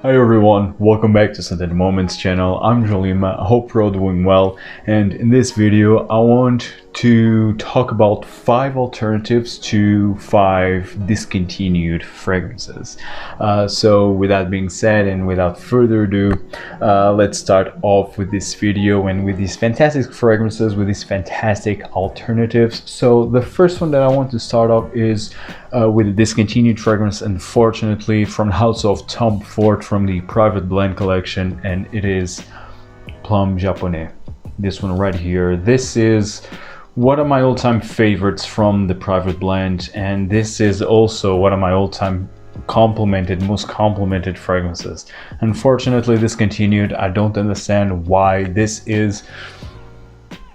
Hi everyone, welcome back to Scented Moments channel. I'm Jolima, I hope you're all doing well, and in this video I want to talk about 5 alternatives to 5 discontinued fragrances. So with that being said and without further ado, let's start off with this video and with these fantastic fragrances, with these fantastic alternatives. So the first one that I want to start off is with a discontinued fragrance, unfortunately, from the house of Tom Ford from the private blend collection, and it is Plum Japonais. This one right here. This is one of my all-time favorites from the private blend, and this is also one of my all-time most complimented fragrances. Unfortunately discontinued. I don't understand why. This is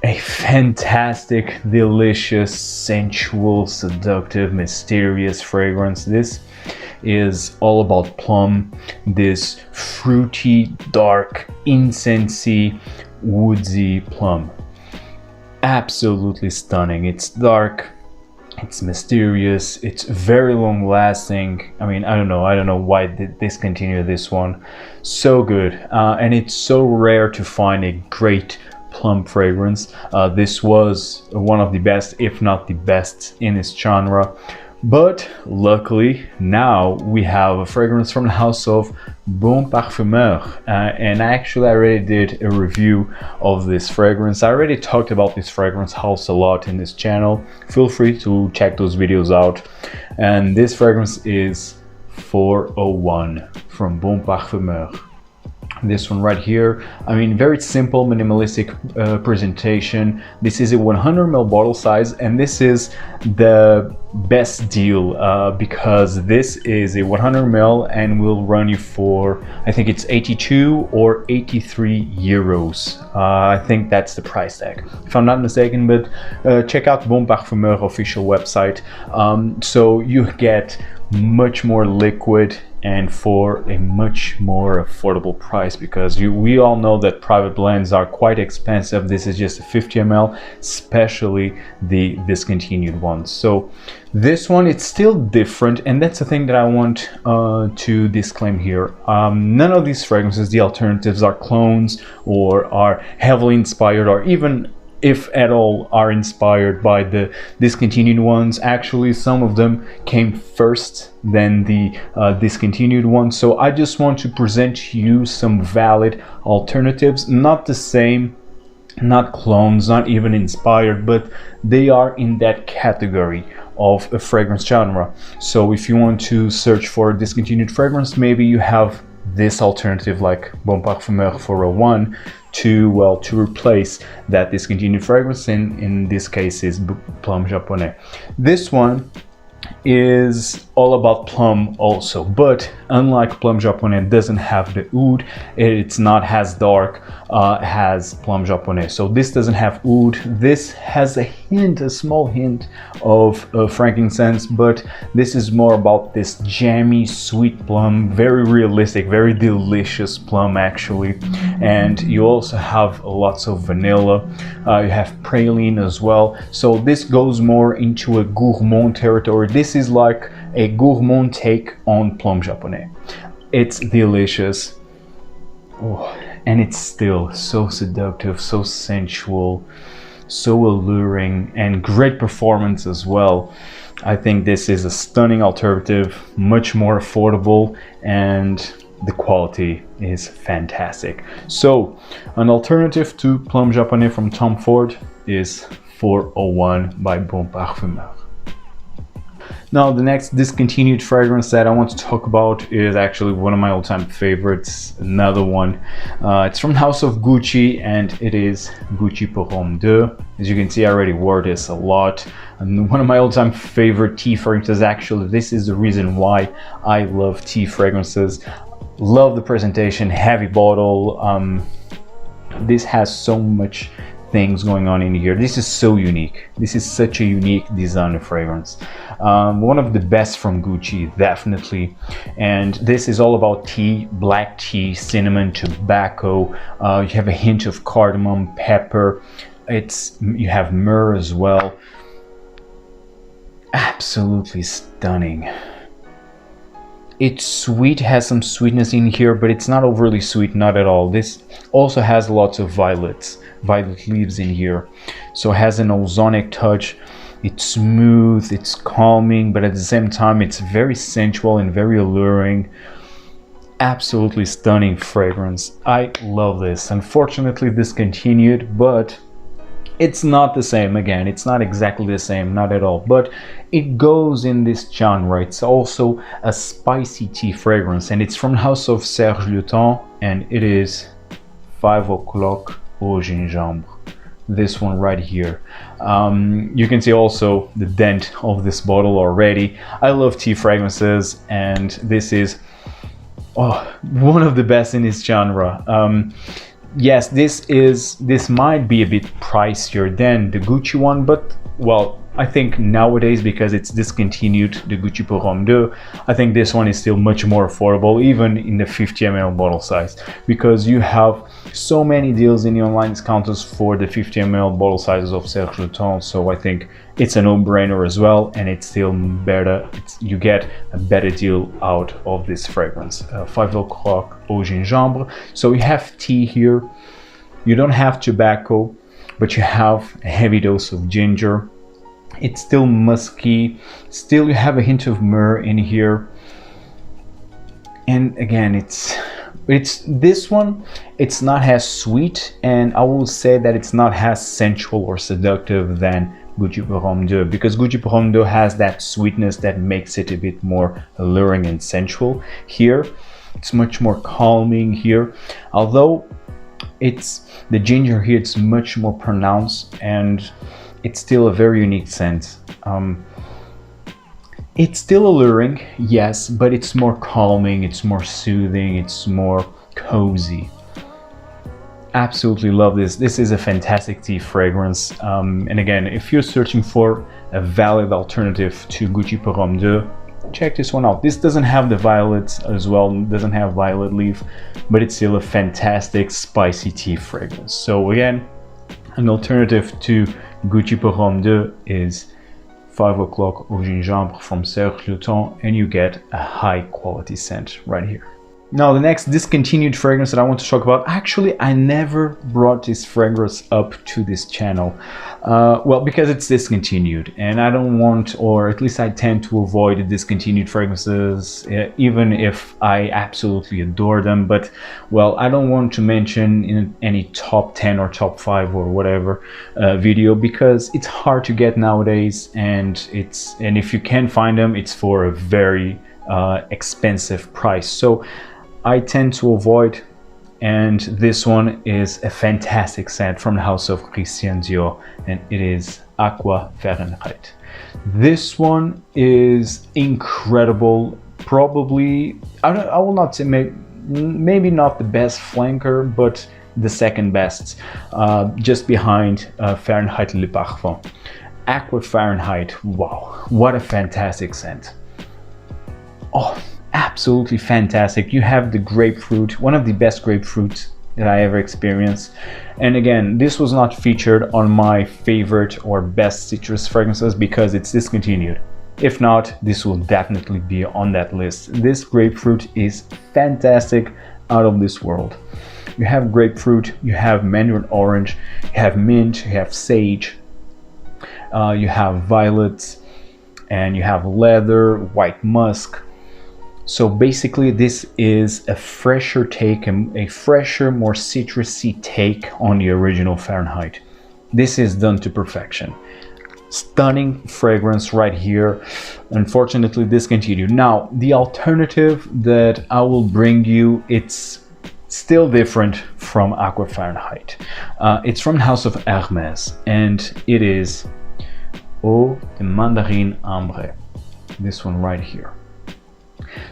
a fantastic, delicious, sensual, seductive, mysterious fragrance. This is all about plum, this fruity, dark, incensey, woodsy plum. Absolutely stunning. It's dark, it's mysterious, it's very long lasting. I mean, I don't know why they discontinued this one. So good, and it's so rare to find a great plum fragrance. This was one of the best, if not the best, in its genre. But luckily now we have a fragrance from the house of Parfumeur, and actually I already did a review of this fragrance. I already talked about this fragrance house a lot in this channel. Feel free to check those videos out. And this fragrance is 401 from Parfumeur. This one right here, I mean, very simple, minimalistic presentation. This is a 100 ml bottle size, and this is the best deal because this is a 100 ml and will run you for, I think it's 82 or 83 euros. I think that's the price tag, if I'm not mistaken, but check out Parfumeur official website. So you get much more liquid and for a much more affordable price, because we all know that private blends are quite expensive. This is just a 50 ml, especially the discontinued ones. So this one, it's still different, and that's the thing that I want to disclaim here. None of these fragrances, the alternatives, are clones or are heavily inspired, or even if at all are inspired by the discontinued ones. Actually, some of them came first than the discontinued ones. So I just want to present to you some valid alternatives, not the same, not clones, not even inspired, but they are in that category of a fragrance genre. So if you want to search for a discontinued fragrance, maybe you have this alternative like Parfumeur 401 to replace that discontinued fragrance. In this case is Plum Japonais. This one is all about plum also, but unlike Plum Japonais, it doesn't have the oud. It's not as dark as Plum Japonais. So this doesn't have oud. This has a small hint of frankincense, but this is more about this jammy, sweet plum, very realistic, very delicious plum actually. And you also have lots of vanilla. You have praline as well. So this goes more into a gourmand territory. This is like a gourmand take on Plum Japonais. It's delicious. Oh, and it's still so seductive, so sensual, so alluring, and great performance as well. I think this is a stunning alternative, much more affordable, and the quality is fantastic. So an alternative to Plum Japonais from Tom Ford is 401 by Parfumeur. Now the next discontinued fragrance that I want to talk about is actually one of my all-time favorites, another one. It's from the house of Gucci, and it is Gucci pour Homme 2. As you can see, I already wore this a lot. And one of my all-time favorite tea fragrances. Actually, this is the reason why I love tea fragrances. Love the presentation, heavy bottle. This has so much things going on in here. This is so unique. This is such a unique designer fragrance. One of the best from Gucci, definitely. And this is all about tea, black tea, cinnamon, tobacco. You have a hint of cardamom, pepper. You have myrrh as well. Absolutely stunning. It's sweet, has some sweetness in here, but it's not overly sweet, not at all. This also has lots of violet leaves in here, so it has an ozonic touch. It's smooth, it's calming, but at the same time it's very sensual and very alluring. Absolutely stunning fragrance. I love this. Unfortunately discontinued, but it's not the same. Again, it's not exactly the same, not at all, but it goes in this genre. It's also a spicy tea fragrance, and it's from House of Serge Lutens, and it is 5 o'clock au gingembre. This one right here. You can see also the dent of this bottle already. I love tea fragrances, and this is one of the best in this genre. Yes, this might be a bit pricier than the Gucci one, but well, I think nowadays, because it's discontinued, the Gucci pour Homme 2, I think this one is still much more affordable, even in the 50 ml bottle size, because you have so many deals in the online discounters for the 50 ml bottle sizes of Serge Lutens, so I think it's a no-brainer as well, and it's still better. You get a better deal out of this fragrance. 5 o'clock au gingembre. So you have tea here, you don't have tobacco, but you have a heavy dose of ginger. It's still musky, still you have a hint of myrrh in here, and again it's this one, it's not as sweet, and I will say that it's not as sensual or seductive than Gucci pour Homme 2, because Gucci pour Homme 2 has that sweetness that makes it a bit more alluring and sensual. Here it's much more calming here, although it's the ginger here, it's much more pronounced, and it's still a very unique scent. It's still alluring, yes, but it's more calming, it's more soothing, it's more cozy. Absolutely love this. This is a fantastic tea fragrance. And again, if you're searching for a valid alternative to Gucci pour Homme 2, check this one out. This doesn't have the violets as well, doesn't have violet leaf, but it's still a fantastic spicy tea fragrance. So again, an alternative to Gucci pour Homme 2 is 5 o'clock au gingembre from Serge Lutens, and you get a high quality scent right here. Now the next discontinued fragrance that I want to talk about, actually I never brought this fragrance up to this channel, well, because it's discontinued, and I don't want, or at least I tend to avoid the discontinued fragrances, even if I absolutely adore them. But well, I don't want to mention in any top 10 or top 5 or whatever video, because it's hard to get nowadays, and if you can find them, it's for a very expensive price. So I tend to avoid, and this one is a fantastic scent from the house of Christian Dior, and it is Aqua Fahrenheit. This one is incredible. Probably, I will not say, maybe not the best flanker, but the second best, just behind Fahrenheit Le Parfum. Aqua Fahrenheit, wow, what a fantastic scent. Oh, absolutely fantastic. You have the grapefruit, one of the best grapefruits that I ever experienced. And again, this was not featured on my favorite or best citrus fragrances because it's discontinued. If not, this will definitely be on that list. This grapefruit is fantastic, out of this world. You have grapefruit, you have mandarin orange, you have mint, you have sage, you have violets, and you have leather, white musk. So basically this is a fresher take, a fresher, more citrusy take on the original Fahrenheit. This is done to perfection. Stunning fragrance right here. Unfortunately discontinued. Now the alternative that I will bring you, it's still different from Aqua Fahrenheit. It's from the house of Hermès, and it is the Mandarine Ambrée. This one right here.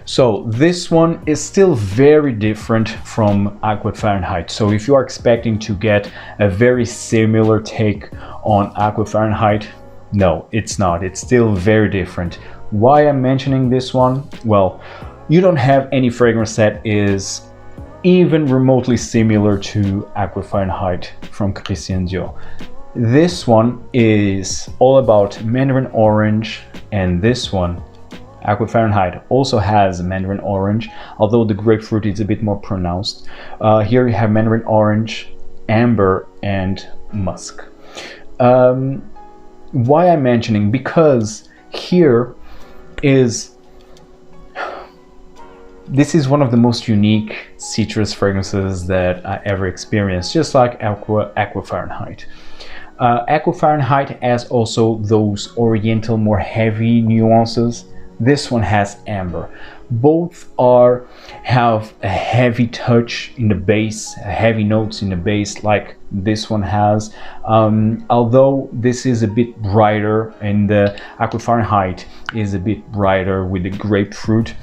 So this one is still very different from Aqua Fahrenheit. So if you are expecting to get a very similar take on Aqua Fahrenheit, no, it's not. It's still very different. Why I'm mentioning this one? Well, you don't have any fragrance that is even remotely similar to Aqua Fahrenheit from Christian Dior. This one is all about mandarin orange, and this one Aqua Fahrenheit also has Mandarin orange, although the grapefruit is a bit more pronounced. Here you have Mandarin orange, amber, and musk. Why I'm mentioning? Because here this is one of the most unique citrus fragrances that I ever experienced, just like Aqua Fahrenheit. Aqua Fahrenheit has also those oriental, more heavy nuances. This one has amber. Both have a heavy touch in the base, heavy notes in the base, like this one has. Although this is a bit brighter, and the Aqua Fahrenheit is a bit brighter with the grapefruit.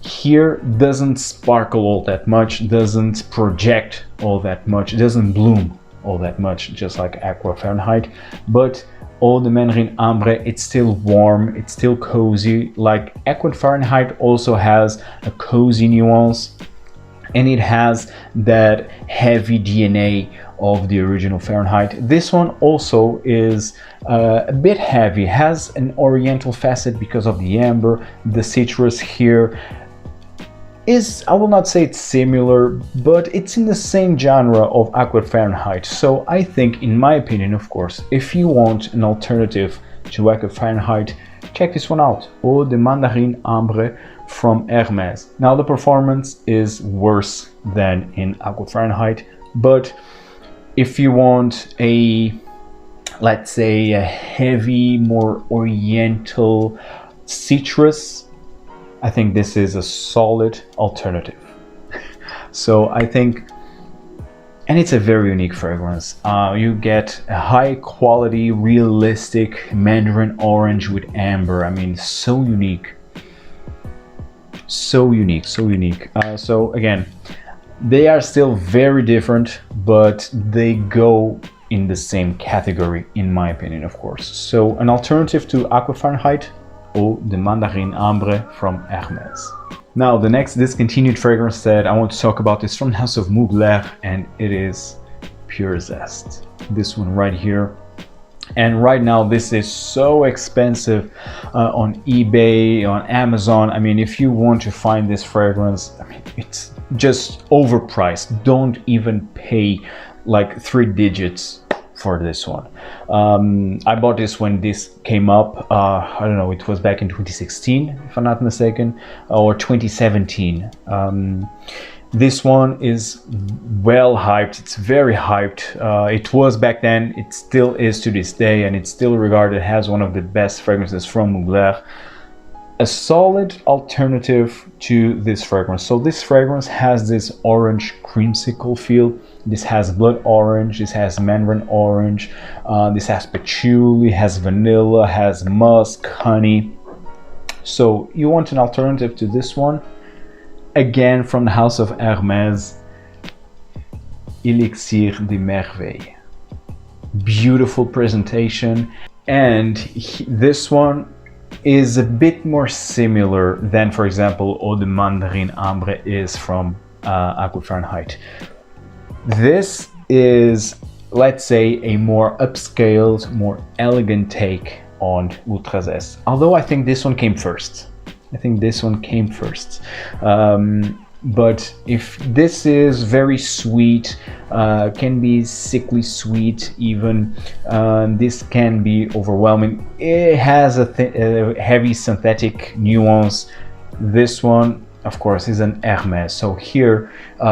Here doesn't sparkle all that much, doesn't project all that much, doesn't bloom all that much, just like Aqua Fahrenheit. But all the Mandarine Ambrée, it's still warm, it's still cozy. Like Aqua Fahrenheit also has a cozy nuance, and it has that heavy DNA of the original Fahrenheit. This one also is a bit heavy, has an oriental facet because of the amber. The citrus here is, I will not say it's similar, but it's in the same genre of Aqua Fahrenheit. So I think, in my opinion, of course, if you want an alternative to Aqua Fahrenheit, check this one out. Eau de Mandarine Ambrée from Hermès. Now the performance is worse than in Aqua Fahrenheit, but if you want a, let's say, a heavy, more oriental citrus, I think this is a solid alternative. So I think, and it's a very unique fragrance. You get a high quality, realistic Mandarin orange with amber. I mean, so unique. So unique, so unique. So again, they are still very different, but they go in the same category, in my opinion, of course. So an alternative to Aqua Fahrenheit, Eau de Mandarine Ambrée from Hermès. Now the next discontinued fragrance that I want to talk about is from the house of Mugler, and it is Pure Zest. This one right here. And right now this is so expensive on eBay, on Amazon. I mean, if you want to find this fragrance, I mean, it's just overpriced. Don't even pay like 3 digits for this one. I bought this when this came up. I don't know, it was back in 2016 if I'm not mistaken, or 2017. This one is well hyped. It's very hyped. It was back then, it still is to this day, and it's still regarded as one of the best fragrances from Mugler. A solid alternative to this fragrance. So this fragrance has this orange creamsicle feel. This has blood orange, this has mandarin orange, this has patchouli, has vanilla, has musk, honey. So you want an alternative to this one? Again, from the house of Hermès, Elixir de Merveilles. Beautiful presentation, and this one is a bit more similar than, for example, Eau de Mandarine Ambrée is from Aqua Fahrenheit. This is, let's say, a more upscaled, more elegant take on Utra Zest. Although I think this one came first. But if this is very sweet, can be sickly sweet even, this can be overwhelming. It has a heavy synthetic nuance. This one, of course, is an Hermès. So here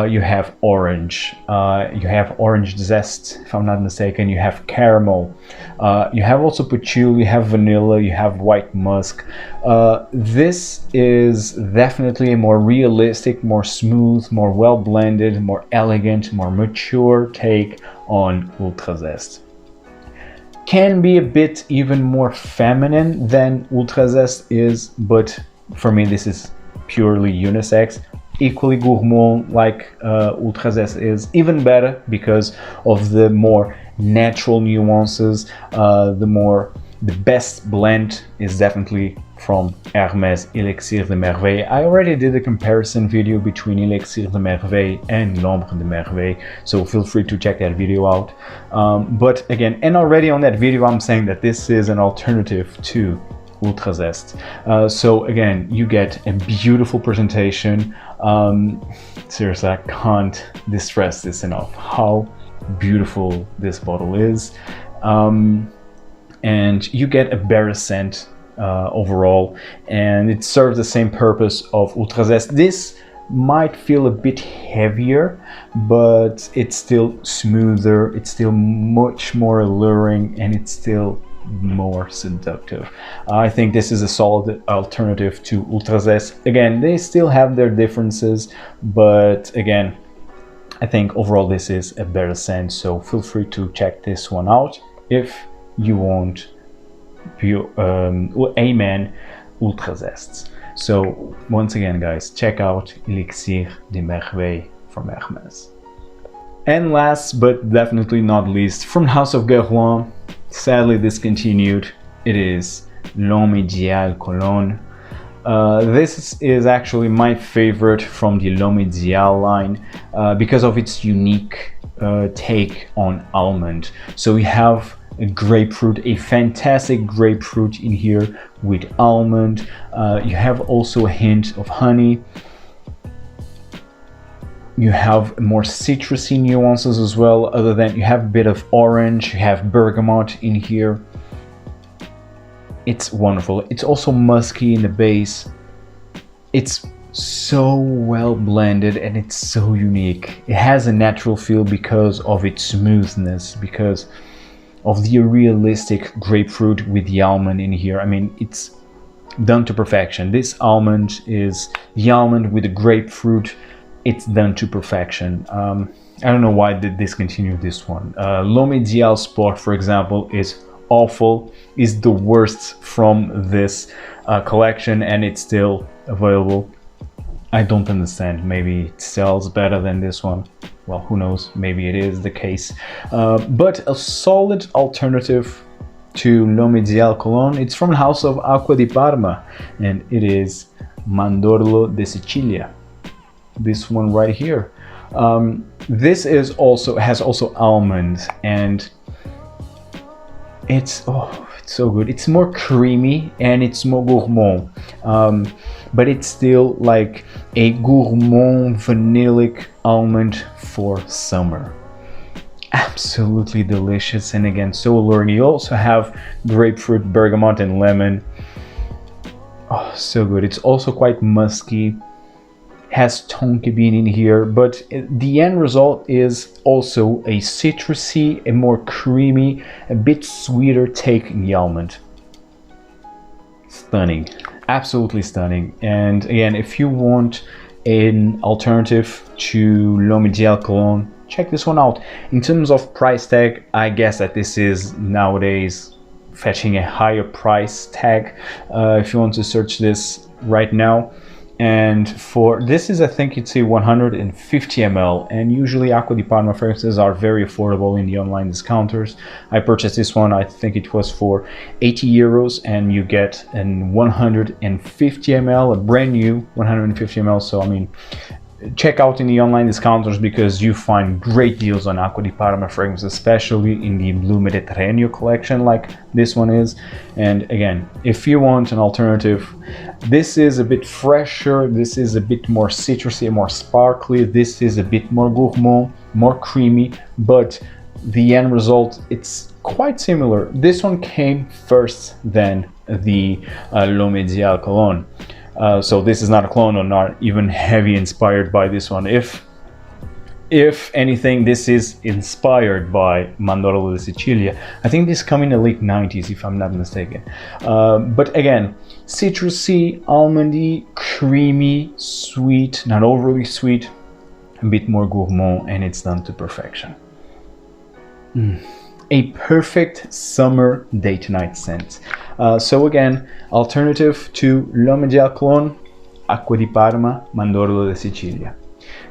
you have orange, you have orange zest, if I'm not mistaken, you have caramel, you have also patchouli, you have vanilla, you have white musk. This is definitely a more realistic, more smooth, more well blended, more elegant, more mature take on Utra Zest. Can be a bit even more feminine than Utra Zest is, but for me this is purely unisex. Equally gourmand like Utra Zest is, even better because of the more natural nuances. The best blend is definitely from Hermès Elixir de Merveilles. I already did a comparison video between Elixir de Merveilles and L'Ombre de Merveilles, so feel free to check that video out. But again, and already on that video I'm saying that this is an alternative to Ultra Zest. So again, you get a beautiful presentation. Seriously, I can't stress this enough, how beautiful this bottle is. And you get a better scent overall, and it serves the same purpose of Ultra Zest. This might feel a bit heavier, but it's still smoother, it's still much more alluring, and it's still more seductive. I think this is a solid alternative to Ultra Zest. Again, they still have their differences, but again, I think overall this is a better scent, so feel free to check this one out if you want Amen Ultra Zests. So once again guys, check out Elixir de Merveilles from Hermès. And last but definitely not least, from House of Guerlain, sadly discontinued, it is L'Homme Cologne. This is actually my favorite from the L'Homme line because of its unique take on almond. So we have a grapefruit, a fantastic grapefruit in here with almond. You have also a hint of honey. You have more citrusy nuances as well, other than you have a bit of orange, you have bergamot in here. It's wonderful. It's also musky in the base. It's so well blended and it's so unique. It has a natural feel because of its smoothness, because of the realistic grapefruit with the almond in here. I mean, it's done to perfection. This almond is the almond with the grapefruit. It's done to perfection. I don't know why they discontinued this one. L'Homme Sport, for example, is awful, is the worst from this collection, and it's still available. I don't understand. Maybe it sells better than this one. Well, who knows? Maybe it is the case. But a solid alternative to L'Homme Cologne. It's from the house of Acqua di Parma, and it is Mandorlo de Sicilia. This one right here. This is also has also almonds, and it's so good. It's more creamy and it's more gourmand, but it's still like a gourmand vanillic almond for summer. Absolutely delicious, and again so alluring. You also have grapefruit, bergamot, and lemon. Oh, so good. It's also quite musky, has tonka bean in here, but the end result is also a citrusy, a more creamy, a bit sweeter take in the almond. Stunning, absolutely stunning. And again, if you want an alternative to L'Homme Cologne, check this one out. In terms of price tag, I guess that this is nowadays fetching a higher price tag if you want to search this right now. And for this is, I think it's a 150 ml, and usually Acqua di Parma fragrances are very affordable in the online discounters. I purchased this one, I think it was for 80 euros, and you get a 150 ml, a brand new 150 ml. So I mean, check out in the online discounters because you find great deals on Acqua di Parma fragrances, especially in the Blue Mediterraneo collection like this one is. And again, if you want an alternative, this is a bit fresher, this is a bit more citrusy, more sparkly, this is a bit more gourmand, more creamy, but the end result, it's quite similar. This one came first than the L'Homme Cologne. So this is not a clone or not even heavy inspired by this one. If anything, this is inspired by Mandorlo de Sicilia. I think this came in the late 90s if I'm not mistaken. But again, citrusy, almondy, creamy, sweet, not overly sweet, a bit more gourmand, and it's done to perfection. A perfect summer day to night scent. So again, alternative to L'Homme Cologne, Acqua di Parma, Mandorlo de Sicilia.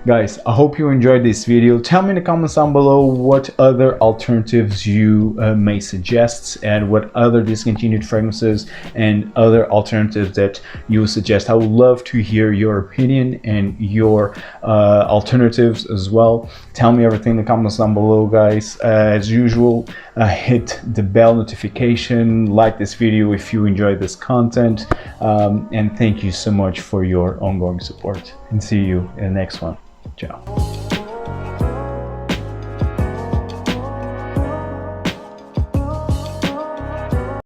Guys, I hope you enjoyed this video. Tell me in the comments down below what other alternatives you may suggest, and what other discontinued fragrances and other alternatives that you suggest. I would love to hear your opinion and your alternatives as well. Tell me everything in the comments down below, guys. As usual, hit the bell notification, like this video if you enjoyed this content, and thank you so much for your ongoing support, and see you in the next one. Ciao.